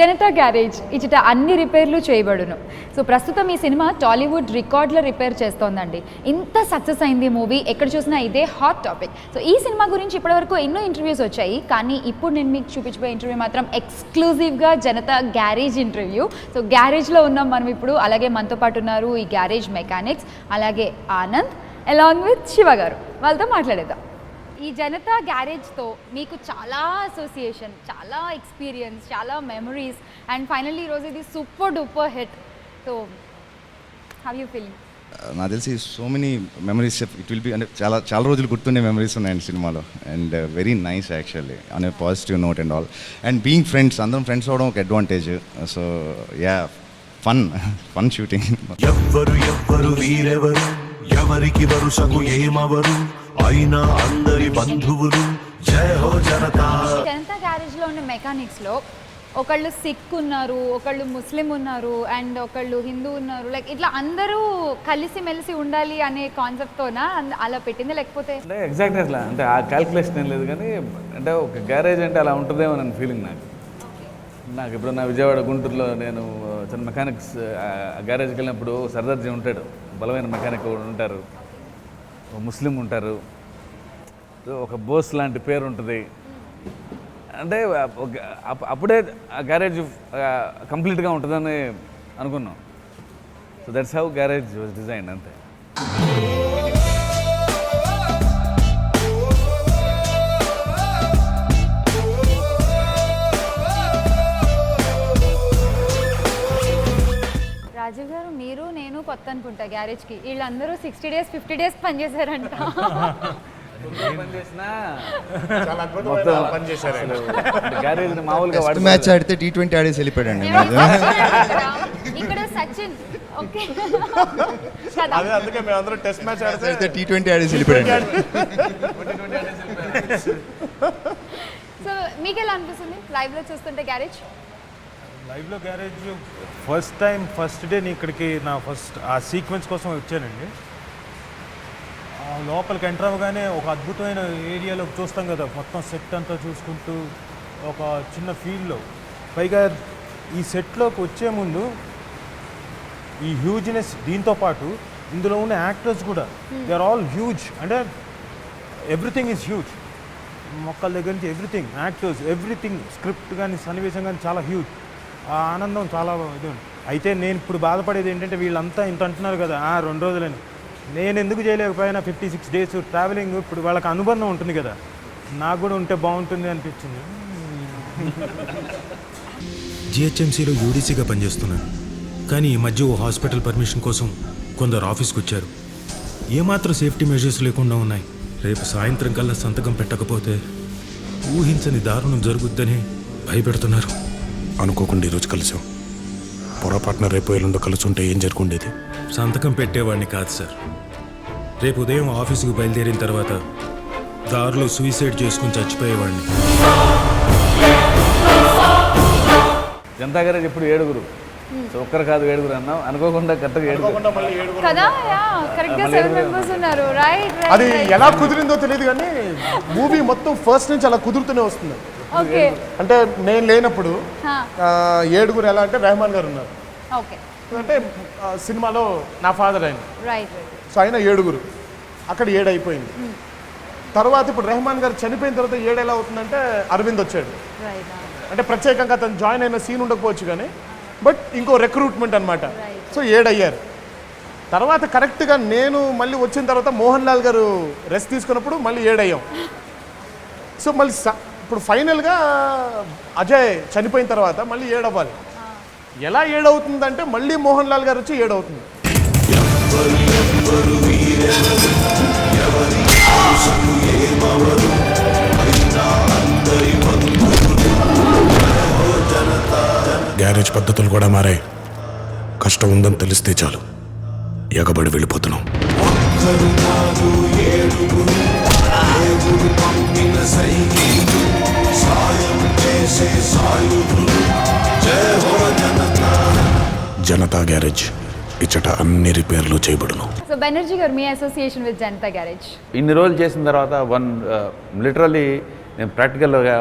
Janata garage ఇచ్చట అన్ని రిపేర్లు చేయబడును. సో ప్రస్తుతం ఈ సినిమా టాలీవుడ్ రికార్డుల రిపేర్ చేస్తోందండి. ఇంత సక్సెస్ అయింది మూవీ, ఎక్కడ చూసినా ఇదే హాట్ టాపిక్. సో ఈ సినిమా గురించి ఇప్పటివరకు ఎన్నో ఇంటర్వ్యూస్ వచ్చాయి, కానీ ఇప్పుడు నేను మీకు చూపించబోయే ఇంటర్వ్యూ మాత్రం ఎక్స్క్లూజివ్గా జనతా గ్యారేజ్ ఇంటర్వ్యూ. సో గ్యారేజ్లో ఉన్నాం మనం ఇప్పుడు. అలాగే మనతో పాటు ఉన్నారు ఈ గ్యారేజ్ మెకానిక్స్, అలాగే ఆనంద్ అలాంగ్ విత్ శివ గారు. వాళ్ళతో మాట్లాడేద్దాం. ఈ జనతా గ్యారేజ్తో మీకు చాలా అసోసియేషన్, చాలా ఎక్స్పీరియన్స్, చాలా మెమరీస్, అండ్ ఫైనల్లీ ఈరోజు ఇది super duper hit. So how you feeling? నాకు తెలిసి so many memories it will be, అంటే చాలా చాలా రోజులు గుర్తుండే మెమరీస్ ఉన్నాయండి సినిమాలో. And very nice actually on a positive note and all. And being friends, అందరం ఫ్రెండ్స్ అవడం ఒక advantage. So yeah, fun shooting. ఎవ్వరు వీరెవరు, ఎవరికి వరుసకు ఏమవరు, అయినా అందరి బంధువులు, జయ హో జనతా. జనతా గ్యారేజ్లో ఉన్న మెకానిక్స్లో ఒకళ్ళు సిక్ ఉన్నారు, ఒకళ్ళు ముస్లిం ఉన్నారు, అండ్ ఒకళ్ళు హిందూ ఉన్నారు. లైక్ ఇట్లా అందరూ కలిసి మెలిసి ఉండాలి అనే కాన్సెప్ట్తోనా అలా పెట్టింది, లేకపోతే అంటే ఎగ్జాక్ట్ అట్లా అంటే ఆ క్యాల్కులేషన్ ఏం లేదు, కానీ అంటే ఒక గ్యారేజ్ అంటే అలా ఉంటుందేమో అని ఫీలింగ్ నాకు ఇప్పుడు నా విజయవాడ గుంటూరులో నేను చిన్న మెకానిక్స్ గ్యారేజ్కి వెళ్ళినప్పుడు సర్దార్జీ ఉంటాడు, బలమైన మెకానిక్ ఉంటారు, ముస్లిం ఉంటారు, ఒక బోస్ లాంటి పేరు ఉంటుంది. అంటే అప్పుడే ఆ గ్యారేజ్ కంప్లీట్గా ఉంటుందని అనుకున్నాం. So that's how garage was design. అంతే. రాజీవ్ గారు, మీరు నేను కొత్త అనుకుంటా గ్యారేజ్కి. వీళ్ళందరూ 60 days 50 days పనిచేశారంట. టెస్ట్ మ్యాచ్ ఆడితే T20 ఆడేసి వెళ్ళిపోయాడండి. ఇక్కడ సచిన్ అందుకే మేము అందరూ టెస్ట్ మ్యాచ్ ఆడితే T20 ఆడేసి వెళ్ళిపోయాడు. సో మీకు ఎలా అనిపిస్తుంది లైవ్లో చూస్తుంటే గ్యారేజ్? లైవ్లో గ్యారేజ్ ఫస్ట్ డే నేను ఇక్కడికి ఆ సీక్వెన్స్ కోసం వచ్చానండి. లోపలికి ఎంటర్ అవ్వగానే ఒక అద్భుతమైన ఏరియాలో చూస్తాం కదా, మొత్తం సెట్ అంతా చూసుకుంటూ ఒక చిన్న ఫీల్డ్లో. పైగా ఈ సెట్లోకి వచ్చే ముందు ఈ హ్యూజ్నెస్, దీంతో పాటు ఇందులో ఉన్న యాక్టర్స్ కూడా దే ఆర్ ఆల్ హ్యూజ్. అంటే ఎవ్రీథింగ్ ఈజ్ హ్యూజ్. మొక్కల దగ్గర నుంచి ఎవ్రీథింగ్, యాక్టర్స్, ఎవ్రీథింగ్, స్క్రిప్ట్ కానీ సన్నివేశం కానీ చాలా హ్యూజ్. ఆ ఆనందం చాలా ఇది. అయితే నేను ఇప్పుడు బాధపడేది ఏంటంటే, వీళ్ళంతా ఇంత అంటున్నారు కదా 2 రోజులని, నేను ఎందుకు చేయలేకపోయినా 56 days ట్రావెలింగ్. ఇప్పుడు వాళ్ళకి అనుబంధం ఉంటుంది కదా, నాకు కూడా ఉంటే బాగుంటుంది అనిపించింది. జిహెచ్ఎంసీలో యూడీసీగా పనిచేస్తున్నాను, కానీ ఈ మధ్య ఓ హాస్పిటల్ పర్మిషన్ కోసం కొందరు ఆఫీస్కి వచ్చారు. ఏమాత్రం సేఫ్టీ మెజర్స్ లేకుండా ఉన్నాయి. రేపు సాయంత్రం కల్లా సంతకం పెట్టకపోతే ఊహించని దారుణం జరుగుద్దని భయపెడుతున్నారు. అనుకోకుండా ఈరోజు కలిసాం. పొరపాటున రేపు ఎల్లుండో కలుసుంటే ఏం జరుగుండేది? సంతకం పెట్టేవాడిని కాదు సార్. రేపు ఉదయం ఆఫీసుకు బయలుదేరిన తర్వాత దారిలో సూసైడ్ చేసుకుని చచ్చిపోయేవాడిని. జనతా గ్యారేజ్ ఇప్పుడు 7. సో ఒక్కరు కాదు 7 అన్నాం, అనుకోకుండా కరెక్ట్గా 7 కదా. కరెక్ట్గా 7 members ఉన్నారు. రైట్. అది ఎలా కుదిరిందో తెలియదు, కానీ మూవీ మొత్తం ఫస్ట్ నుంచి అలా కుదురుతూనే వస్తుంది. ఓకే. అంటే నేను లేనప్పుడు 7 ఎలా అంటే రెహమాన్ గారు ఉన్నారు. ఓకే. అంటే సినిమాలో నా ఫాదర్ ఆయన. రైట్. సో ఆయన 7. అక్కడ 7 అయిపోయింది. తర్వాత ఇప్పుడు రెహమాన్ గారు చనిపోయిన తర్వాత 7 ఎలా అవుతుందంటే అరవింద్ వచ్చాడు. అంటే ప్రత్యేకంగా తను జాయిన్ అయిన సీన్ ఉండకపోవచ్చు, కానీ బట్ ఇంకో రిక్రూట్మెంట్ అనమాట. సో 7 అయ్యారు. తర్వాత కరెక్ట్గా నేను మళ్ళీ వచ్చిన తర్వాత మోహన్ లాల్ గారు రెస్ట్ తీసుకున్నప్పుడు మళ్ళీ 7 అయ్యాం. సో మళ్ళీ ఇప్పుడు ఫైనల్గా అజయ్ చనిపోయిన తర్వాత మళ్ళీ 7 అవ్వాలి. ఎలా 7 అవుతుందంటే మళ్ళీ మోహన్ లాల్ గారు వచ్చి 7 అవుతుంది. గ్యారేజ్ పద్ధతులు కూడా మారాయి. కష్టం ఉందని తెలిస్తే చాలు ఎగబడి వెళ్ళిపోతున్నాం. జనతా గ్యారేజ్ ఇచ్చట అన్ని రిపేర్లు చేయబడును. సో బెనర్జీ గారు, మీ అసోసియేషన్ విత్ జనతా గ్యారేజ్? ఇన్ని రోజులు చేసిన తర్వాత లిటరల్లీ నేను ప్రాక్టికల్గా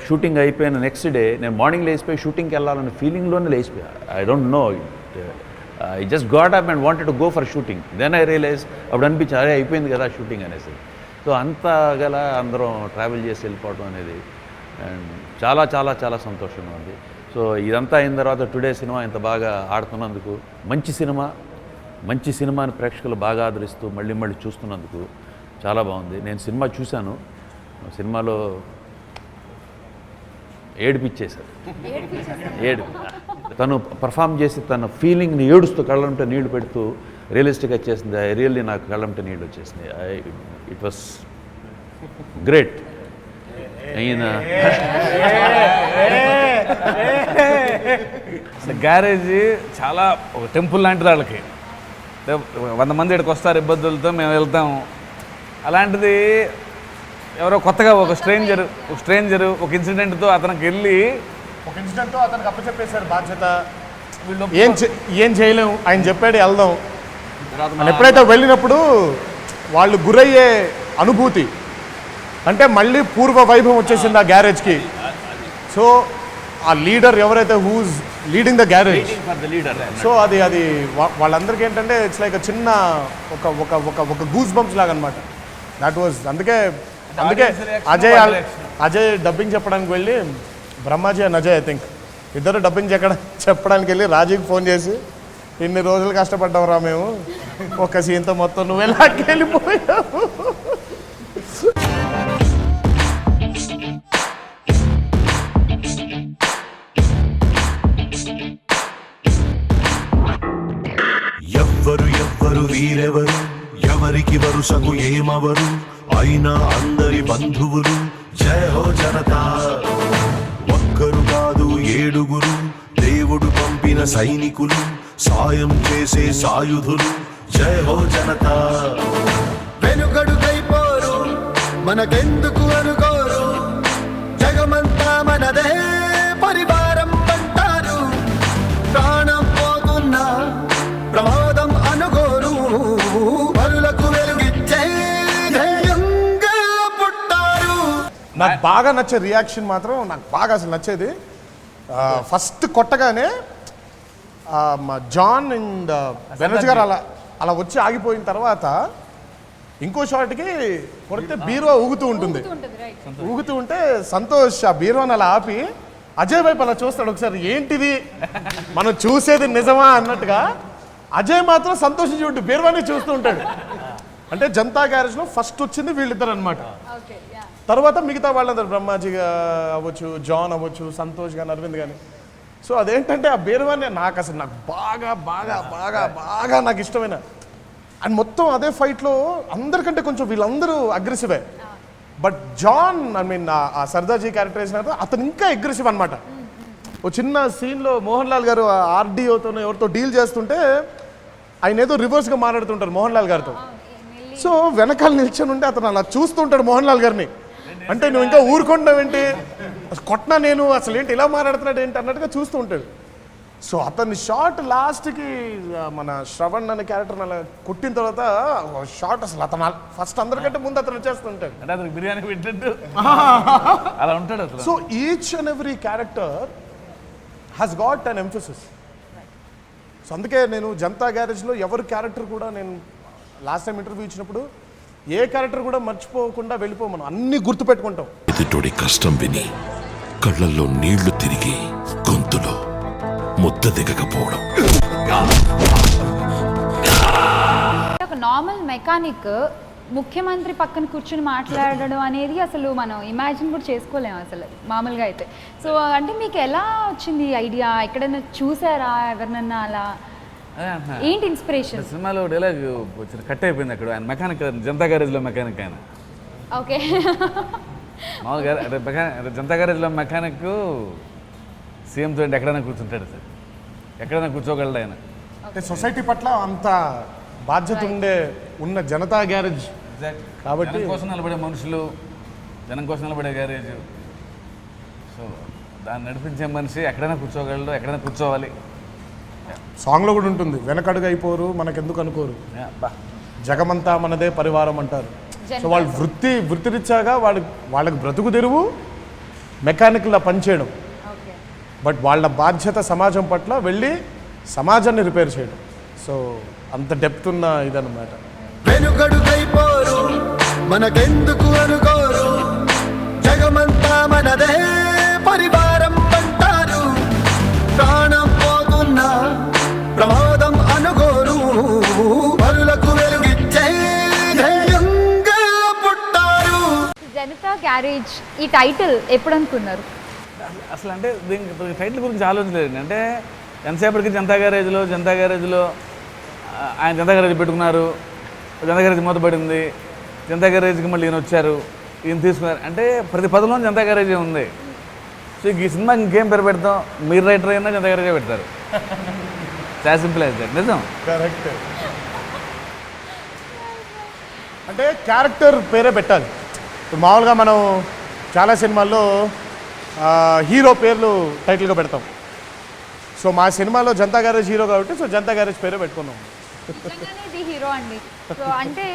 షూటింగ్ అయిపోయిన నెక్స్ట్ డే నేను మార్నింగ్ లేచిపోయి షూటింగ్కి వెళ్ళాలన్న ఫీలింగ్లోనే లేచిపోయా. I don't know, I just got up and wanted to go for shooting. Then I realise అప్పుడు అనిపించింది అదే అయిపోయింది కదా షూటింగ్ అనేసి. సో అంత గల అందరం ట్రావెల్ చేసి వెళ్ళిపోవడం అనేది అండ్ చాలా చాలా చాలా సంతోషంగా ఉంది. సో ఇదంతా అయిన తర్వాత టుడే సినిమా ఇంత బాగా ఆడుతున్నందుకు, మంచి సినిమాని ప్రేక్షకులు బాగా ఆదరిస్తూ మళ్ళీ చూస్తున్నందుకు చాలా బాగుంది. నేను సినిమా చూశాను, సినిమాలో ఏడిపించేశారు. తను పర్ఫామ్ చేసి తన ఫీలింగ్ని ఏడుస్తూ కళ్ళంటే నీళ్లు పెడుతూ రియలిస్టిక్గా చేసింది. రియల్లీ నాకు కళ్ళంటే నీళ్ళు వచ్చేసింది. It was great. అయిన గ్యారేజీ చాలా ఒక టెంపుల్ లాంటిది వాళ్ళకి. 100 మంది ఇక్కడికి వస్తారు ఇబ్బందులతో, మేము వెళ్తాము. అలాంటిది ఎవరో కొత్తగా ఒక స్ట్రేంజరు ఒక ఇన్సిడెంట్తో అతనికి వెళ్ళి ఒక ఇన్సిడెంట్తో అతనికి అప్పచెప్పేశారు బాధ్యత. ఏం చేయలేము, ఆయన చెప్పాడు వెళ్దాం అని. ఎప్పుడైతే వెళ్ళినప్పుడు వాళ్ళు గురయ్యే అనుభూతి అంటే మళ్ళీ పూర్వ వైభవం వచ్చేసింది ఆ గ్యారేజ్కి. సో ఆ లీడర్ ఎవరైతే whose leading the garage, so అది వాళ్ళందరికీ ఏంటంటే ఇట్స్ లైక్ చిన్న ఒక గూస్ బంప్స్ లాగా అనమాట. దట్ వాజ్ అందుకే అజయ్ డబ్బింగ్ చెప్పడానికి వెళ్ళి, Brahmaji and Ajay I think ఇద్దరు డబ్బింగ్ చెప్పడానికి వెళ్ళి రాజీకి ఫోన్ చేసి, ఇన్ని రోజులు కష్టపడ్డాం రా మేము, ఒక సీన్తో మొత్తం నువ్వు ఎలాంటి వెళ్ళిపోయావు. ఎవ్వరు వీరెవరు, ఎవరికి వరుసకు ఏమవరు, అయినా అందరి బంధువులు. జయ హో జనతా. ఒక్కరు కాదు 7 దేవుడు పంపిన సైనికులు, సాయం చేసే సాయుధులు. జయ హో జనతా. వెనుకడుకైపోరు మనకెందుకు అనుకోరు, జగమంతా మనదే పరివారం అంటారు. ప్రాణం పోతున్నా ప్రమాదం అనుకోరు, పరులకు వెలుగిచ్చే ధైర్యంగా పుట్టారు. నాకు బాగా నచ్చే రియాక్షన్ మాత్రం నాకు బాగా అసలు నచ్చేది, ఫస్ట్ కొట్టగానే జాన్ అండ్ బెనర్జీ గారు అలా వచ్చి ఆగిపోయిన తర్వాత ఇంకో షాట్కి కొడితే బీరో ఊగుతూ ఉంటుంది. ఊగుతూ ఉంటే సంతోష్ ఆ బీరోని అలా ఆపి అజయ్ వైపు అలా చూస్తాడు ఒకసారి, ఏంటిది మనం చూసేది నిజమా అన్నట్టుగా. అజయ్ మాత్రం సంతోషించి ఉంటూ బీరోని చూస్తూ ఉంటాడు. అంటే జనతా గ్యారేజ్లో ఫస్ట్ వచ్చింది వీళ్ళిద్దరు అనమాట. తర్వాత మిగతా వాళ్ళందరూ బ్రహ్మాజీగా అవ్వచ్చు, జాన్ అవ్వచ్చు, సంతోష్ కానీ, అరవింద్ కానీ. సో అదేంటంటే ఆ బీరవాన్ని నాకు బాగా బాగా బాగా బాగా నాకు ఇష్టమైన. అండ్ మొత్తం అదే ఫైట్లో అందరికంటే కొంచెం వీళ్ళందరూ అగ్రెసివే, బట్ జాన్ ఐ మీన్ ఆ సర్దార్జీ క్యారెక్టరైజేషన్ అతను ఇంకా అగ్రెసివ్ అనమాట. ఓ చిన్న సీన్లో మోహన్ లాల్ గారు ఆర్డీఓతో ఎవరితో డీల్ చేస్తుంటే ఆయన ఏదో రివర్స్గా మాట్లాడుతుంటారు మోహన్ లాల్ గారితో. సో వెనకాల నిల్చొని ఉంటే అతను అలా చూస్తుంటాడు మోహన్ లాల్ గారిని, అంటే నువ్వు ఇంకా ఊరుకుంటావేంటి, కొట్టినా నేను అసలు ఏంటి ఇలా మాట్లాడుతున్నాడు ఏంటి అన్నట్టుగా చూస్తూ ఉంటాడు. సో అతని షాట్ లాస్ట్కి మన శ్రవణ్ అనే క్యారెక్టర్ అలా కొట్టిన తర్వాత షాట్ అసలు అతను ఫస్ట్ అందరికంటే ముందు అతను వచ్చేస్తుంటాడు, అంటే అతను బిర్యానీ పెట్టినట్టు అలా ఉంటాడు అసలు. So each and every character has got an emphasis. So అందుకే నేను జనతా గ్యారేజ్లో ఎవరి క్యారెక్టర్ కూడా నేను లాస్ట్ టైం ఇంటర్వ్యూ ఇచ్చినప్పుడు ఏ క్యారెక్టర్ కూడా మర్చిపోకుండా వెళ్ళిపోమను, అన్ని గుర్తుపెట్టుకుంటాం. ఎదుటోడి కష్టం విని కళ్ళల్లో నీళ్లు తిరిగి గొంతులో ముద్ద దిగకపోవడం. ఒక నార్మల్ మెకానిక్ ముఖ్యమంత్రి పక్కన కూర్చుని మాట్లాడడం అనేది అసలు మనం ఇమాజిన్ కూడా చేసుకోలేము అసలు మామూలుగా అయితే. సో అంటే మీకు ఎలా వచ్చింది ఐడియా, ఎక్కడైనా చూసారా ఎవరినన్నా అలా, ఏంటి ఇన్స్పిరేషన్? సినిమాలో డైలాగ్ వచ్చిన కట్ అయిపోయింది అక్కడ. ఆయన మెకానిక్, జనతా గ్యారేజ్లో మెకానిక్ ఆయన. ఓకే. మామూలుగా జనతా గ్యారేజ్లో మెకానిక్ సీఎంతో ఎక్కడైనా కూర్చుంటాడు సార్, ఎక్కడైనా కూర్చోగలడు ఆయన. అంటే సొసైటీ పట్ల అంత బాధ్యత ఉన్న జనతా గ్యారేజ్ కాబట్టి జనం కోసం నిలబడే మనుషులు, జనం కోసం నిలబడే గ్యారేజ్. సో దాన్ని నడిపించే మనిషి ఎక్కడైనా కూర్చోగలడు, ఎక్కడైనా కూర్చోవాలి. సాంగ్లో కూడా ఉంటుంది, వెనకడుగు అయిపోరు మనకెందుకు అనుకోరు, జగమంతా మనదే పరివారం అంటారు. సో వాళ్ళు వృత్తిరీత్యాగా వాళ్ళకి బ్రతుకు తెరువు, మెకానికల్లా పనిచేయడం, ఓకే. బట్ వాళ్ళ బాధ్యత సమాజం పట్ల వెళ్ళి సమాజాన్ని రిపేర్ చేయడం. సో అంత డెప్త్ ఉన్న ఇదన్నమాట. వెనుకడుకైపోరు మనకెందుకు అనుకోరు, జగమంతా మనదే పరివారం అంటారు. ప్రాణం పోతున్నా ప్రమాదం అనుకోరు, పరులకు వెలుగిచ్చే ధైర్యంగా పుట్టారు. జనతా గ్యారేజ్ ఈ టైటిల్ ఎప్పుడు అనుకున్నారు? అసలు అంటే దీనికి టైటిల్ గురించి ఆలోచించలేదు. అంటే ఎంతసేపటికి జనతా గ్యారేజ్లో ఆయన జనతా గ్యారేజ్ పెట్టుకున్నారు, జనతా గ్యారేజ్ మూతపడింది, జనతా గ్యారేజ్కి మళ్ళీ ఈయన వచ్చారు, ఈయన తీసుకున్నారు. అంటే ప్రతి పదంలో జనతా గ్యారేజే ఉంది. సో ఈ సినిమాకి ఇంకేం పేరు పెడతాం, మీరు రైటర్ అయినా జనతా గ్యారేజే పెడతారు. చాలా సింపుల్ అయితే నిజం. కరెక్ట్. అంటే క్యారెక్టర్ పేరే పెట్టాలి. ఇప్పుడు మామూలుగా మనం చాలా సినిమాల్లో హీరో పేర్లు టైటిల్గా పెడతాం. సో మా సినిమాలో జనతా గ్యారేజ్ హీరో కాబట్టి సో జనతా గ్యారేజ్ పేరే పెట్టుకున్నాం. నిజంగానే ఇది హీరో అండి. సో అంటే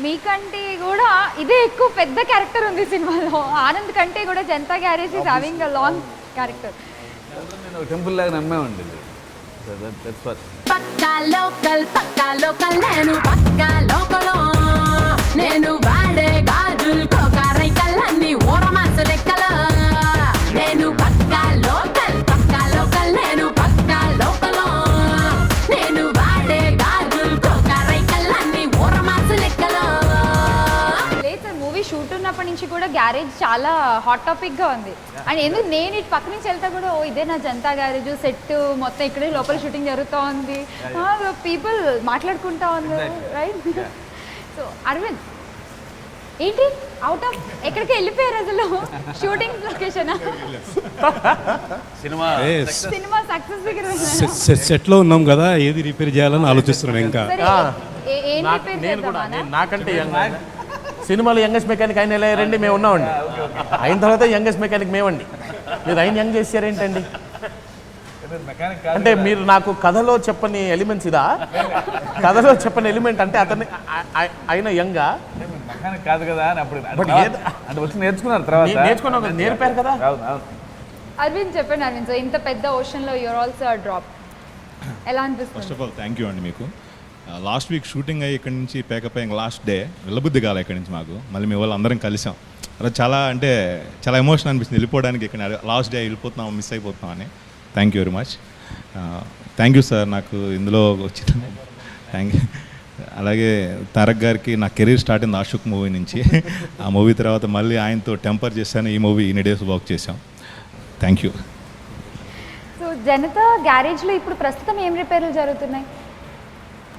మీకంటే కూడా ఇదే ఎక్కువ పెద్ద క్యారెక్టర్ ఉంది సినిమాలో. ఆనంద్ కంటే కూడా Janata garage is having a long character. నేను టెంపుల్ లాగా నమ్మేమండి. పక్కా లోకల్ నేను పక్కా లోకలో, నేను వాడే గాజులు కోకారైకల్లన్నీ ఓరమాసు లెక్కలో. నేను పక్కా లోకల్ నేను పక్కా లోకలో, నేను వాడే గాజులు కోకారైకల్లన్నీ ఓరమాసు లెక్కలో. లేదు సార్, మూవీ షూట్ ఉన్నప్పటి నుంచి కూడా గ్యారేజ్ చాలా హాట్ టాపిక్గా ఉంది. అండ్ ఎందుకు నేను ఇటు పక్క నుంచి వెళ్తా కూడా ఓ ఇదే నా జనతా గ్యారేజ్ సెట్ మొత్తం ఇక్కడే లోపల షూటింగ్ జరుగుతూ ఉంది, పీపుల్ మాట్లాడుకుంటా ఉన్నారు, రైట్? సో అరవింద్ ఏంటి అవుట్ ఆఫ్ ఎక్కడికి వెళ్ళిపోయారు అసలు? షూటింగ్ లొకేషన్ సినిమా సక్సెస్ దగ్గర సెట్లో ఉన్నాం కదా, ఏది రిపేర్ చేయాలని ఆలోచిస్తున్నాను. ఇంకా ఏం రిపేర్ చేద్దామా? నాకంటే సినిమాలో యంగెస్ట్ మెకానిక్ ఆయన ఎలా రండి, మేము ఉన్నామండి. అయిన తర్వాత యంగెస్ట్ మెకానిక్ మేమండి. మీరు ఆయన యంగ్ చేశారేంటండి? అంటే మీరు నాకు కథలో చెప్పని ఎలిమెంట్స్ ఇదా? కథలో చెప్పని ఎలిమెంట్ అంటే అతన్ని ఆయన యంగా మెకానిక్ కాదు కదా అని అప్పుడు బట్ అంటే వచ్చి నేర్చుకున్నారు. తర్వాత నేర్పారు కదా. అరవింద్ చెప్పండి. అరవింద్, సో ఇంత పెద్ద ఓషన్లో యూర్ ఆల్సో డ్రాప్ ఎలా అనిపిస్తుంది? First of all thank you అండి మీకు. లాస్ట్ వీక్ షూటింగ్ అయ్యి ఇక్కడి నుంచి ప్యాకప్ అయ్యి లాస్ట్ డే వెళ్ళబుద్ధి కాలే ఇక్కడి నుంచి మాకు. మళ్ళీ మీ వాళ్ళు అందరం కలిసాం. అలా చాలా అంటే చాలా ఎమోషన్ అనిపిస్తుంది వెళ్ళిపోవడానికి. ఇక్కడ లాస్ట్ డే వెళ్ళిపోతున్నాం, మిస్ అయిపోతున్నాం అని. Thank you very much. Thank you sir నాకు ఇందులో వచ్చిన. Thank you. అలాగే తారక్ గారికి నా కెరీర్ స్టార్ట్ అయింది ఆషుక్ మూవీ నుంచి. ఆ మూవీ తర్వాత మళ్ళీ ఆయనతో టెంపర్ చేశాను. ఈ మూవీ ఇన్ని డేస్ వర్క్ చేశాం. Thank you. సో జనతా గ్యారేజ్లో ఇప్పుడు ప్రస్తుతం ఏం రిపేర్లు జరుగుతున్నాయి?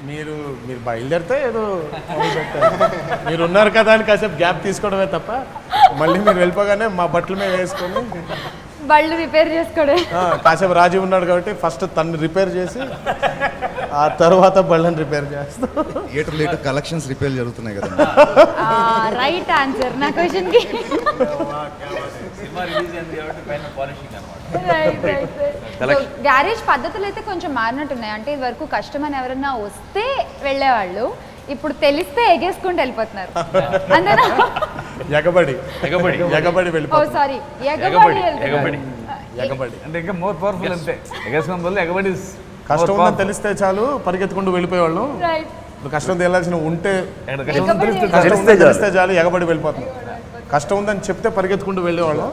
మీరు బయలుదేరితే ఏదో మీరు ఉన్నారు కదా అని కాసేపు గ్యాప్ తీసుకోవడమే తప్ప మళ్ళీ మీరు వెళ్ళిపోగానే మా బట్టల మీద వేసుకొని బళ్ళు రిపేర్ చేసుకోవడం. కాసేపు రాజీవ్ ఉన్నాడు కాబట్టి ఫస్ట్ తను రిపేర్ చేసి ఆ తర్వాత బళ్ళని రిపేర్ చేస్తాం. థియేటర్ కలెక్షన్స్ రిపేర్ జరుగుతున్నాయి కదా. రైట్ ఆన్సర్ నా క్వశ్చన్కి. గ్యారేజ్ పద్ధతులు అయితే కొంచెం మారినట్టున్నాయి. అంటే ఇది వరకు కస్టమర్ ఎవరైనా వస్తే వెళ్ళేవాళ్ళు, ఇప్పుడు తెలిస్తే ఎగేసుకుంటూ వెళ్ళిపోతున్నారు. అంతేనా? ఎగబడి ఓ సారీ, ఎగబడి అంటే ఇంకా మోర్ పవర్ఫుల్. అంతే ఎగేసుకున్న బదులు ఎగబడి. కష్టం ఉందని తెలిస్తే చాలు పరిగెత్తుకుంటూ వెళ్ళిపోయేవాళ్ళం. రైట్. కష్టం తెలియాల్సిన ఉంటే తెలిస్తే చాలు ఎగబడి వెళ్ళిపోతాం. కష్టం ఉందని చెప్తే పరిగెత్తుకుంటూ వెళ్ళేవాళ్ళం.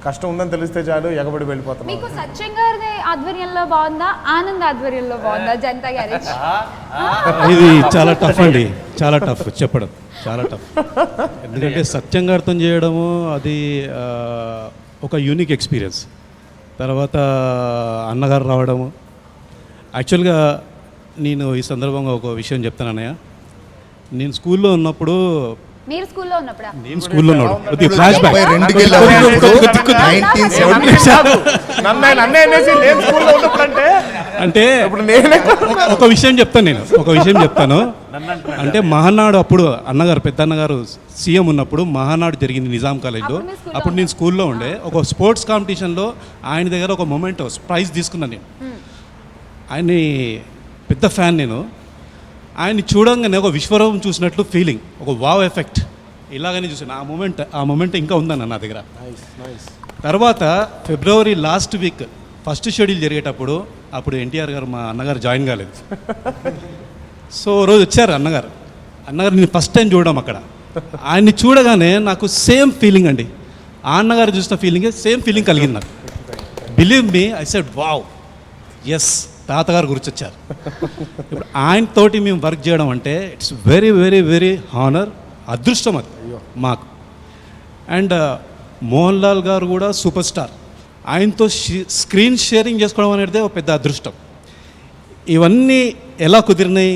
కష్టం ఉందని తెలిస్తే చాలు ఎగబడి వెళ్ళిపోతాం. మీకు సత్యం గారి ఆధ్వర్యంలో బాగుందా, ఆనంద్ ఆధ్వర్యంలో బాగుందా జనతా గ్యారేజ్? ఇది చాలా టఫ్ అండి, చాలా టఫ్ చెప్పడం, చాలా టఫ్. ఎందుకంటే సత్యం గారితో చేయడము అది ఒక యూనిక్ ఎక్స్పీరియన్స్. తర్వాత అన్నగారు రావడము. యాక్చువల్గా నేను ఈ సందర్భంగా ఒక విషయం చెప్తాను అన్నయ్య. నేను స్కూల్లో ఉన్నప్పుడు మీరు స్కూల్లో ఉన్నప్పుడా? నేను స్కూల్లో ఉన్నాడు ఫ్లాష్ బ్యాక్ అంటే ఒక విషయం చెప్తాను. నేను ఒక విషయం చెప్తాను. అంటే మహానాడు అప్పుడు అన్నగారు పెద్ద అన్నగారు సీఎం ఉన్నప్పుడు మహానాడు జరిగింది నిజాం కాలేజ్లో. అప్పుడు నేను స్కూల్లో ఉండే. ఒక స్పోర్ట్స్ కాంపిటీషన్లో ఆయన దగ్గర ఒక మొమెంటో ప్రైజ్ తీసుకున్నాను. నేను ఆయన్ని పెద్ద ఫ్యాన్. నేను ఆయన్ని చూడంగానే ఒక విశ్వరూపం చూసినట్లు ఫీలింగ్, ఒక వావ్ ఎఫెక్ట్. ఇలాగనే చూసాను. ఆ మూమెంట్ ఇంకా ఉందన్న నా దగ్గర. తర్వాత ఫిబ్రవరి లాస్ట్ వీక్ ఫస్ట్ షెడ్యూల్ జరిగేటప్పుడు అప్పుడు ఎన్టీఆర్ గారు మా అన్నగారు జాయిన్ కాలేదు. సో రోజు వచ్చారు అన్నగారు నేను ఫస్ట్ టైం చూడడం అక్కడ. ఆయన్ని చూడగానే నాకు సేమ్ ఫీలింగ్ అండి, ఆ అన్నగారు చూసిన ఫీలింగే సేమ్ ఫీలింగ్ కలిగింది నాకు. Believe me, I said wow, yes, తాతగారు గుర్తొచ్చారు. ఇప్పుడు ఆయనతోటి మేము వర్క్ చేయడం అంటే it's very very very honour, అదృష్టం అది మాకు. అండ్ మోహన్ లాల్ గారు కూడా సూపర్ స్టార్, ఆయనతో స్క్రీన్ షేరింగ్ చేసుకోవడం అనేది ఒక పెద్ద అదృష్టం. ఇవన్నీ ఎలా కుదిరినాయి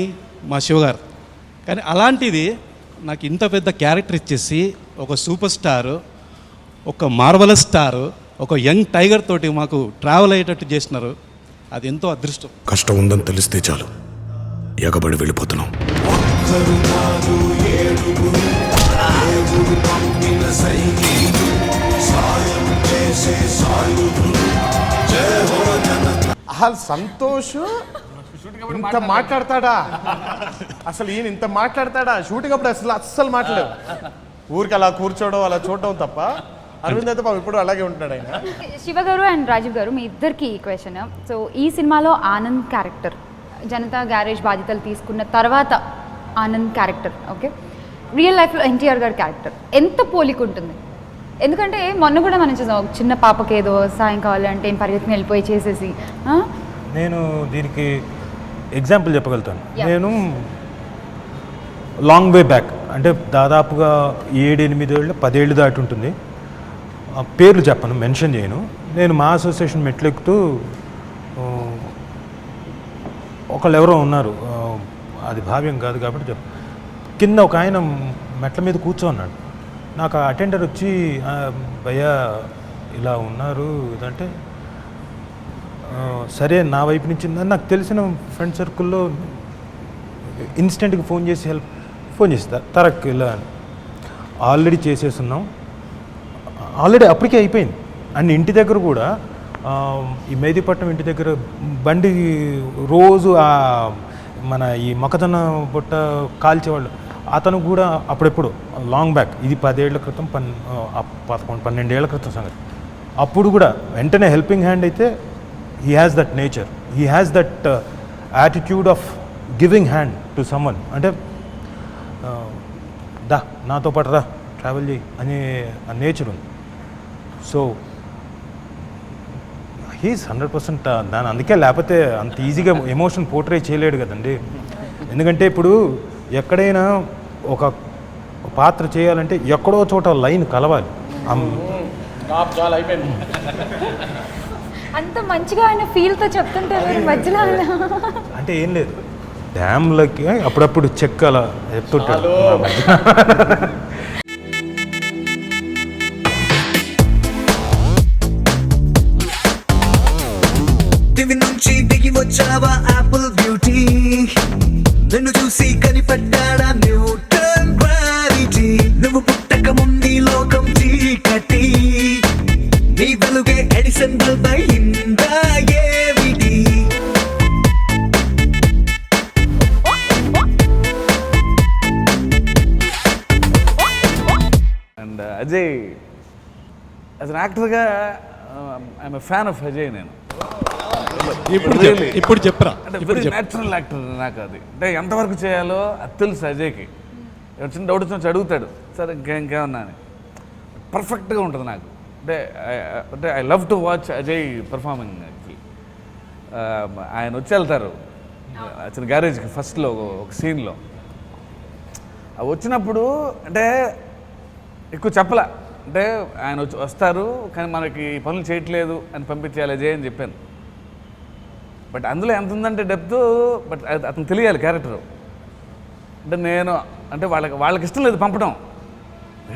మా శివగారు. కానీ అలాంటిది నాకు ఇంత పెద్ద క్యారెక్టర్ ఇచ్చేసి ఒక సూపర్ స్టారు, ఒక మార్వలస్ స్టారు, ఒక యంగ్ టైగర్ తోటి మాకు ట్రావెల్ అయ్యేటట్టు చేసినారు. అది ఎంతో అదృష్టం. కష్టం ఉందని తెలిస్తే చాలు ఎగబడి వెళ్ళిపోతున్నాం. అసలు సంతోష్ ఇంత మాట్లాడతాడా? అసలు ఈయన ఇంత మాట్లాడతాడా? షూటింగ్ అప్పుడు అస్సలు మాట్లాడవు. ఊరికి అలా కూర్చోవడం, అలా చూడడం తప్ప. అరవింద్ అయితే పాపం ఇప్పుడు అలాగే ఉంటున్నాడు ఆయన. శివ గారు అండ్ రాజీవ్ గారు, మీ ఇద్దరికి ఈ క్వశ్చన్. సో ఈ సినిమాలో ఆనంద్ క్యారెక్టర్, జనతా గ్యారేజ్ బాధ్యతలు తీసుకున్న తర్వాత ఆనంద్ క్యారెక్టర్, ఓకే, రియల్ లైఫ్లో ఎన్టీఆర్ గారి క్యారెక్టర్ ఎంత పోలిక ఉంటుంది? ఎందుకంటే మొన్న కూడా మనం చూసాం, ఒక చిన్న పాపకి ఏదో సాయం కావాలంటే పరిగెత్తుని వెళ్ళిపోయి చేసేసి. నేను దీనికి ఎగ్జాంపుల్ చెప్పగలుగుతాను. నేను లాంగ్ వే బ్యాక్, అంటే దాదాపుగా 7-8 ఏళ్ళు 10 ఏళ్ళు దాటి ఉంటుంది. పేర్లు చెప్పను, మెన్షన్ చేయను. నేను మా అసోసియేషన్ మెట్లెక్కుతూ ఒకళ్ళు ఎవరో ఉన్నారు, అది భావ్యం కాదు కాబట్టి కింద ఒక ఆయన మెట్ల మీద కూర్చోన్నాడు. నాకు అటెండర్ వచ్చి భయ్యా ఇలా ఉన్నారు ఇదంటే, సరే నా వైపు నుంచి నాకు తెలిసిన ఫ్రెండ్ సర్కిల్లో ఇన్స్టెంట్గా ఫోన్ చేసి తరక్ ఇలా అని ఆల్రెడీ చేసేస్తున్నాం, ఆల్రెడీ అప్పటికే అయిపోయింది. అండ్ ఇంటి దగ్గర కూడా ఈ మెహదీపట్నం ఇంటి దగ్గర బండి రోజు మన ఈ మొక్కజొన్న బుట్ట కాల్చేవాళ్ళు, అతను కూడా అప్పుడెప్పుడు లాంగ్ బ్యాక్, ఇది 10 ఏళ్ల క్రితం 11-12 ఏళ్ల క్రితం సంగతి. అప్పుడు కూడా వెంటనే హెల్పింగ్ హ్యాండ్ అయితే he has that nature, he has that attitude of giving hand to someone. అంటే నాతో పాటు రా, ట్రావెల్ చేయి అనే ఆ నేచర్ ఉంది. సో హీస్ 100% దాని, అందుకే లేకపోతే అంత ఈజీగా ఎమోషన్ పోర్ట్రే చేయలేడు కదండి. ఎందుకంటే ఇప్పుడు ఎక్కడైనా ఒక పాత్ర చేయాలంటే ఎక్కడో చోట లైన్ కలవాలి. అంత మంచిగా ఆయన ఫీల్తో చెప్తుంటారు మధ్యలో. అంటే ఏం లేదు, డ్యామ్లకి అప్పుడప్పుడు చెక్ అలా చెప్తుంటాడు. నుంచి దిగి వచ్చావా యాపిల్ బ్యూటీ, నిన్ను చూసి కనిపడ్డాడా న్యూటన్ గ్రావిటీ. నువ్వు పుట్టక ముందు లోకం చీకటి, నీ వెలుగే ఎడిసన్ బల్బ్ అయిందా ఏమిటి? అండ్ అజయ్ యాజ్ అన్ యాక్టర్గా I'm a fan of Ajay. నేను ఇప్పుడు చెప్పరా, అంటే వెరీ న్యాచురల్ యాక్టర్ నాకు. అది అంటే ఎంతవరకు చేయాలో అది తెలుసు అజయ్కి. చిన్న డౌట్ వచ్చి అడుగుతాడు, సార్ ఇంకేమన్నా అని. పర్ఫెక్ట్గా ఉంటుంది నాకు. అంటే I love to watch Ajay performing. Actually ఆయన వచ్చి వెళ్తారు చిన్న గ్యారేజ్కి ఫస్ట్లో ఒక సీన్లో. అవి వచ్చినప్పుడు అంటే ఎక్కువ చెప్పలే, అంటే ఆయన వస్తారు కానీ మనకి పనులు చేయట్లేదు అని పంపించేయాలి అజయ్ అని చెప్పాను. బట్ అందులో ఎంత ఉందంటే డెప్త్, బట్ అతను తెలియాలి క్యారెక్టరు. అంటే నేను అంటే వాళ్ళకి ఇష్టం లేదు పంపడం,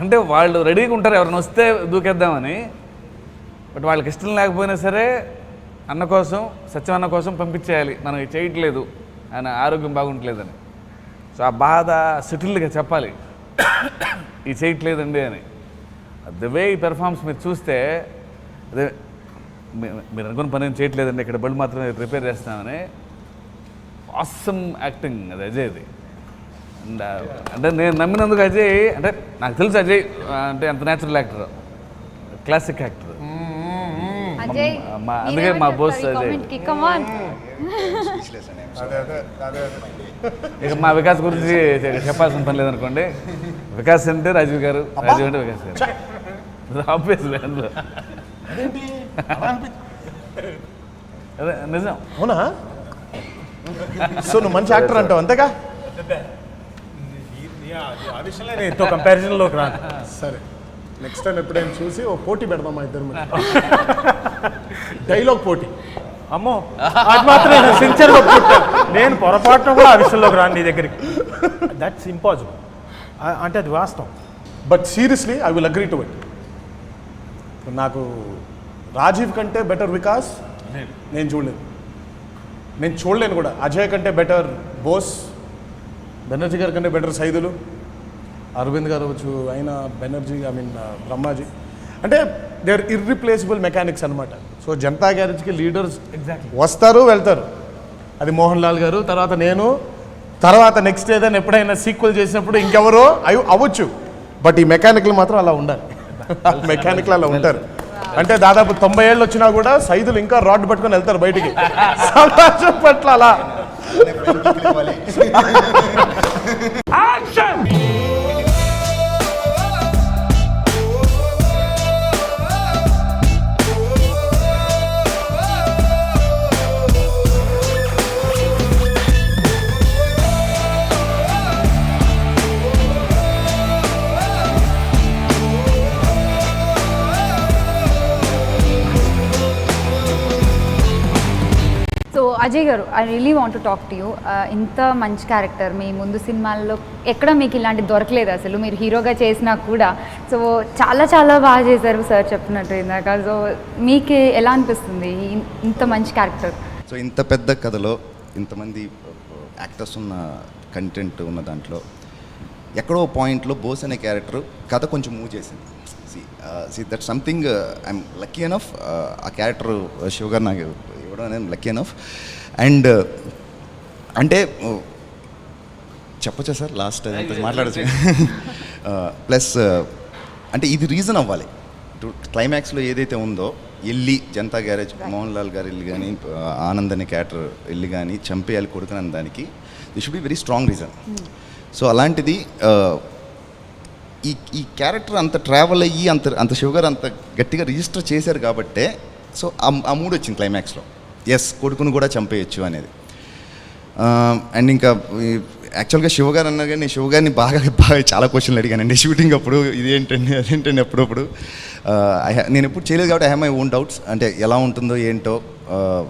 అంటే వాళ్ళు రెడీగా ఉంటారు ఎవరైనా వస్తే దూకేద్దామని. బట్ వాళ్ళకి ఇష్టం లేకపోయినా సరే అన్న కోసం, సత్యం అన్న కోసం పంపించేయాలి, మనం చేయట్లేదు, ఆయన ఆరోగ్యం బాగుంటలేదని. సో ఆ బాధ సెటిల్డ్గా చెప్పాలి, ఇది చేయట్లేదండి అని. ద వే ఈ పెర్ఫార్మెన్స్ మీరు చూస్తే, అదే మీరు అనుకున్న పని ఏం చేయట్లేదండి, ఇక్కడ బళ్ళు మాత్రమే రిపేర్ చేస్తామని. ఆసమ్ యాక్టింగ్ అది అజయ్ది. అంటే నేను నమ్మినందుకు అజయ్, అంటే నాకు తెలుసు అజయ్ అంటే ఎంత natural actor, classic actor. Ajay అందుకే మా బోస్ అజయ్. ఇక మా వికాస్ గురించి చెప్పాల్సిన పని లేదనుకోండి. వికాస్ అంటే రాజీవ్ గారు, రాజీవ్ అంటే వికాస్ గారు, ఆబ్వియస్లీ. అందులో అదే నిజం. అవునా? సో నువ్వు మంచి యాక్టర్ అంటావు అంతేగా? ఆ విషయంలో నేను ఎంతో కంపారిజన్లోకి రాను. సరే, నెక్స్ట్ టైం ఎప్పుడైనా చూసి ఓ పోటీ పెడదాం మా ఇద్దరు మధ్య. డైలాగ్ పోటీ. అమ్మో, అది మాత్రం నేను సిన్సియర్గా ఒప్పుకుంటాను. నేను పొరపాటున కూడా ఆ విషయంలోకి రాను నీ దగ్గరికి. That's impossible. అంటే అది వాస్తవం. But seriously I will agree to it. నాకు రాజీవ్ కంటే బెటర్ వికాస్ నేను చూడలేను కూడా. అజయ్ కంటే బెటర్ బోస్, బెనర్జీ గారి కంటే బెటర్ సైదులు, అరవింద్ గారు అవ్వచ్చు, అయినా బెనర్జీ, బ్రహ్మాజీ. అంటే దే ఆర్ ఇర్రిప్లేసిబుల్ మెకానిక్స్ అనమాట. సో జనతా గ్యారేజ్కి లీడర్స్ వస్తారు వెళ్తారు. అది మోహన్ లాల్ గారు, తర్వాత నేను, తర్వాత నెక్స్ట్ ఏదైనా ఎప్పుడైనా సీక్వెల్ చేసినప్పుడు ఇంకెవరో అవ్వచ్చు. బట్ ఈ మెకానిక్లు మాత్రం అలా ఉండాలి. మెకానిక్లు అలా ఉంటారు. అంటే దాదాపు 90 ఏళ్ళు వచ్చినా కూడా సైదులు ఇంకా రాడ్ పట్టుకొని వెళ్తారు బయటికి. సమాజం పట్ల అలా. సో అజయ్ గారు, I really want to talk to you. ఇంత మంచి క్యారెక్టర్ మీ ముందు సినిమాల్లో ఎక్కడ మీకు ఇలాంటి దొరకలేదు అసలు, మీరు హీరోగా చేసినా కూడా. సో చాలా చాలా బాగా చేశారు సార్ చెప్పినట్టు ఇందాక. సో మీకు ఎలా అనిపిస్తుంది ఇంత మంచి క్యారెక్టర్? సో ఇంత పెద్ద కథలో ఇంతమంది యాక్టర్స్ ఉన్న కంటెంట్ ఉన్న దాంట్లో ఎక్కడో పాయింట్లో బోస్ అనే క్యారెక్టర్ కథ కొంచెం మూవ్ చేసింది. See that something I'm lucky enough. ఆ క్యారెక్టర్ శివ గారు నాకు ఇవ్వడం అనేది లక్కీ ఎనఫ్. అండ్ అంటే చెప్పచ్చా సార్ లాస్ట్ అంత మాట్లాడచ్చు. ప్లస్ అంటే ఇది రీజన్ అవ్వాలి. క్లైమాక్స్లో ఏదైతే ఉందో వెళ్ళి జనతా గ్యారేజ్ మోహన్ లాల్ గారు వెళ్ళి కానీ ఆనంద్ అనే క్యారెక్టర్ వెళ్ళి కానీ చంపేయాలి కొడుకునని దానికి this should be very strong reason. So అలాంటిది ఈ క్యారెక్టర్ అంత ట్రావెల్ అయ్యి అంత శివగారు అంత గట్టిగా రిజిస్టర్ చేశారు కాబట్టే సో ఆ మూడు వచ్చింది క్లైమాక్స్లో. ఎస్, కొడుకును కూడా చంపేయచ్చు అనేది. అండ్ ఇంకా యాక్చువల్గా శివగారు అన్నా కానీ నేను శివగారిని బాగా చాలా క్వశ్చన్లు అడిగానండి షూటింగ్ అప్పుడు. ఇదేంటండి అదేంటండి అప్పుడప్పుడు. నేను ఎప్పుడు చేయలేదు కాబట్టి I have my own doubts. అంటే ఎలా ఉంటుందో ఏంటో.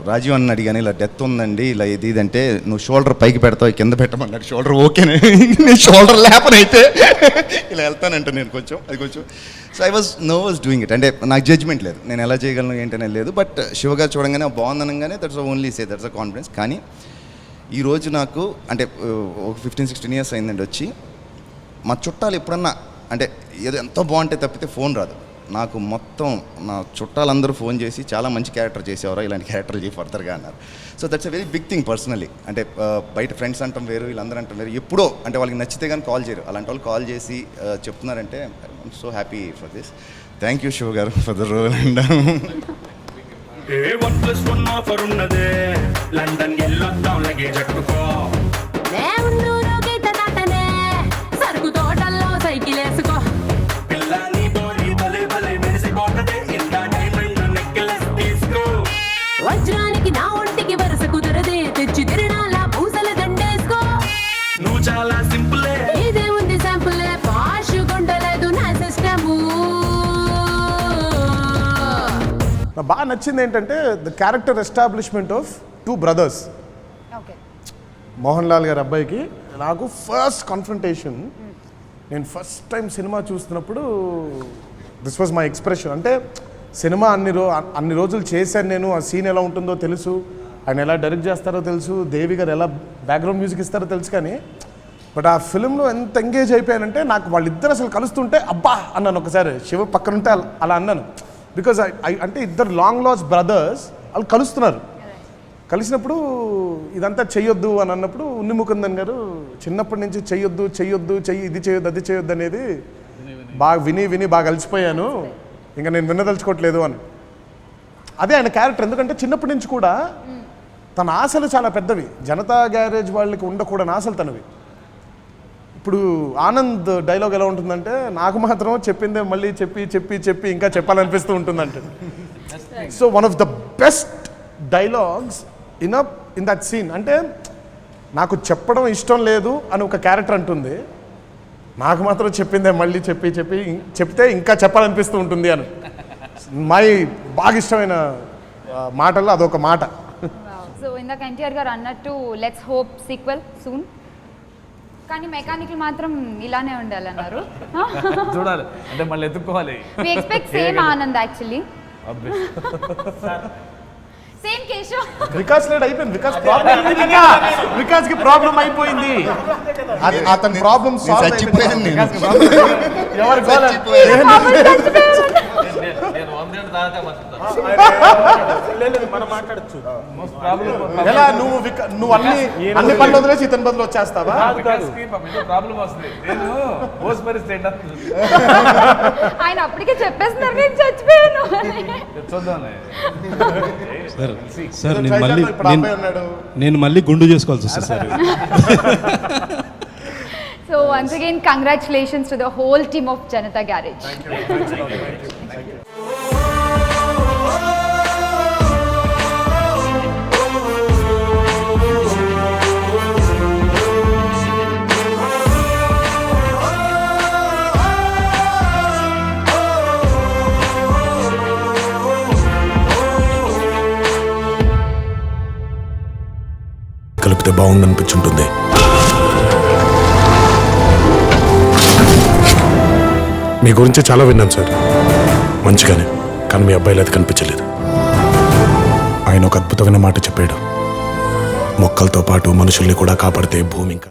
రాజీవ్ అన్న అడిగాను, ఇలా డెత్ ఉందండి, ఇలా ఇది అంటే నువ్వు షోల్డర్ పైకి పెడతావు, కింద పెట్టమన్నాడు. షోల్డర్ ఓకేనే, నేను షోల్డర్ లేపనైతే ఇలా వెళ్తానంట నేను కొంచెం అది కొంచెం. So I was nervous doing it. అంటే నాకు జడ్జ్మెంట్ లేదు, నేను ఎలా చేయగలను ఏంటనే లేదు. బట్ శివగారు చూడంగానే బాగుందనగానే that's only say that's a confidence. కానీ ఈరోజు నాకు అంటే ఒక 15-16 ఇయర్స్ అయిందండి వచ్చి. మా చుట్టాలు ఎప్పుడన్నా అంటే ఏదో ఎంతో బాగుంటే తప్పితే ఫోన్ రాదు నాకు. మొత్తం నా చుట్టాలందరూ ఫోన్ చేసి చాలా మంచి క్యారెక్టర్ చేసేవారో, ఇలాంటి క్యారెక్టర్లు చేసి ఫర్దర్గా అన్నారు. So that's a very big thing personally. అంటే బయట ఫ్రెండ్స్ అంటాం వేరు, వీళ్ళందరూ అంటాం వేరు. ఎప్పుడో అంటే వాళ్ళకి నచ్చితే కానీ కాల్ చేయరు. అలాంటి వాళ్ళు కాల్ చేసి చెప్తున్నారంటే I'm so happy for this. Thank you Shiva గారు ఫర్ ద రోల్. అండ్ సరుకు తోటల్లో సైకిల్ వేసుకో, వజ్రానికి నా ఒంటికి వరుస కుదరదే, తెచ్చి తిరణాల పూసల దండేసుకో. నువ్వు చాలా సింపుల్, ఇదే ఉంది శాంపుల్, పాష్ కొండలేదు నా సిస్టము. నాకు బాగా నచ్చింది ఏంటంటే the character establishment of 2 brothers. Mohan Lal గారి అబ్బాయికి నాకు ఫస్ట్ కాన్ఫ్రంటేషన్. నేను ఫస్ట్ టైం సినిమా చూస్తున్నప్పుడు దిస్ వాజ్ మై ఎక్స్ప్రెషన్. అంటే సినిమా అన్ని రోజులు చేశాను నేను. ఆ సీన్ ఎలా ఉంటుందో తెలుసు, ఆయన ఎలా డైరెక్ట్ చేస్తారో తెలుసు, దేవి గారు ఎలా బ్యాక్గ్రౌండ్ మ్యూజిక్ ఇస్తారో తెలుసు. కానీ బట్ ఆ ఫిల్మ్లో ఎంత ఎంగేజ్ అయిపోయానంటే నాకు వాళ్ళిద్దరు అసలు కలుస్తుంటే అబ్బా అన్నాను. ఒకసారి శివ పక్కనుంటే అలా అన్నాను. బికాజ్ అంటే ఇద్దరు లాంగ్ లాస్ట్ బ్రదర్స్ వాళ్ళు కలుస్తున్నారు. కలిసినప్పుడు ఇదంతా చెయ్యొద్దు అని అన్నప్పుడు ఉన్ని ముకుందన్ గారు చిన్నప్పటి నుంచి చెయ్యొద్దు ఇది చేయొద్దు అది చేయొద్దు అనేది బాగా విని బాగా అలసిపోయాను, ఇంకా నేను వినదలుచుకోవట్లేదు అని. అదే ఆయన క్యారెక్టర్. ఎందుకంటే చిన్నప్పటి నుంచి కూడా తన ఆశలు చాలా పెద్దవి. జనతా గ్యారేజ్ వాళ్ళకి ఉండకూడని ఆశలు తనవి. ఇప్పుడు ఆనంద్ డైలాగ్ ఎలా ఉంటుందంటే, నాకు మాత్రం చెప్పిందే మళ్ళీ చెప్పి ఇంకా చెప్పాలనిపిస్తూ ఉంటుందంటే. So one of the best dialogues in that scene. అంటే నాకు చెప్పడం ఇష్టం లేదు అని ఒక క్యారెక్టర్ అంటుంది, నాకు మాత్రం చెప్పిందే మళ్ళీ చెప్తే ఇంకా చెప్పాలనిపిస్తూ ఉంటుంది అని. బాగా ఇష్టమైన మాటల్లో అదొక మాట. సో ఇందాక ఎన్టీఆర్ గారు అన్నట్టు లెట్స్ హోప్ సీక్వెల్ సూన్, కానీ మెకానికల్ మాత్రం ఇలానే ఉండాలన్నారు. చూడాలి అంటే మళ్ళీ ఎత్తుక్కోవాలి. We expect same Anand actually, same Keshav. Vikas late అయిపోయింది. వికాస్ కి ప్రాబ్లం అయిపోయింది. అతని ప్రాబ్లం చచ్చిపోయాను నేను. ఎవరు మనం మాట్లాడచ్చు. ఎలా నువ్వు అన్ని పనులు వదిలేసి ఇతని బదులు వచ్చేస్తావా? ప్రాబ్లం వస్తుంది. నేను ఓస్ పరిస్థితి ఆయన అప్పటికే చెప్పేస్తున్నారు నేను చచ్చిపోయాను. చూద్దాం. సార్ నేను మళ్ళీ గుండు చేసుకోవాల్సి వస్తుంది sir. So once again, congratulations to the whole team of Janata Garage. కలిపితే బాగుండనిపించుంటుంది. మీ గురించి చాలా విన్నాను సార్, మంచిగానే. కానీ మీ అబ్బాయిలు అది కనిపించలేదు. ఆయన ఒక అద్భుతమైన మాట చెప్పాడు, మొక్కలతో పాటు మనుషుల్ని కూడా కాపాడితే భూమి ఇంకా